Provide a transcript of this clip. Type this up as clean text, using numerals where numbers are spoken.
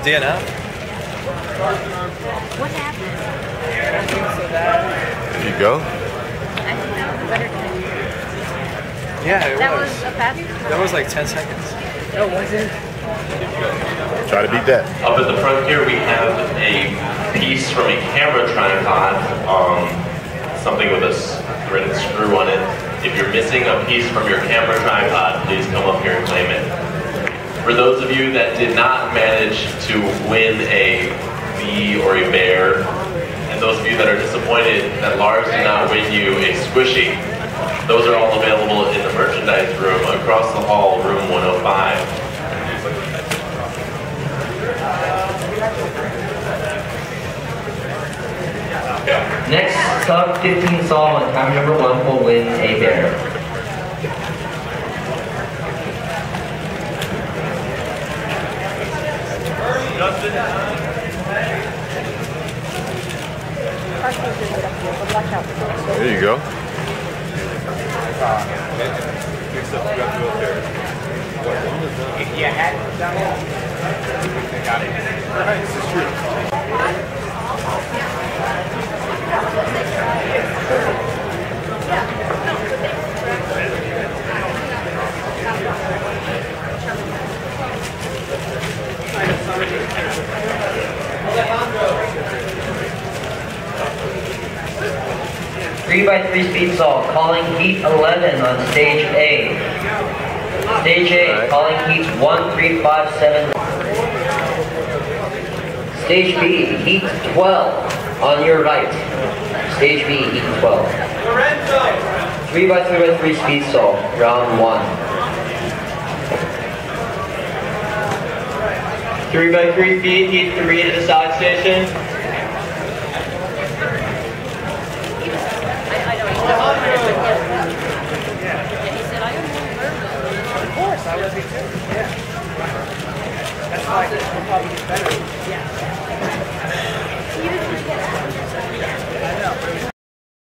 DNF? What happened? There you go. I think that was better than Yeah, it that was. was a fast. That was like 10 seconds. No, was it? Try to beat that. Up at the front here, we have a piece from a camera tripod, something with a threaded screw on it. If you're missing a piece from your camera tripod, please come up here and claim it. For those of you that did not manage to win a bee or a bear, and those of you that are disappointed that Lars did not win you a squishy, those are all available in the merchandise room across the hall, room 105. Next, sub 15 Saul and time number 1 will win a bear. There you go. Three by 3 speed saw, calling heat 11 on stage A. Stage A, Right. calling heats 1, 3, 5, 7. Stage B, heat 12 on your right. Stage B, heat 12. 3 by 3 by 3 speed saw, round 1. 3 by 3 feet, heat 3 to the side station. I know. He said, I don't know. Of course, I would be too. Yeah. That's why it'll probably get better. Yeah.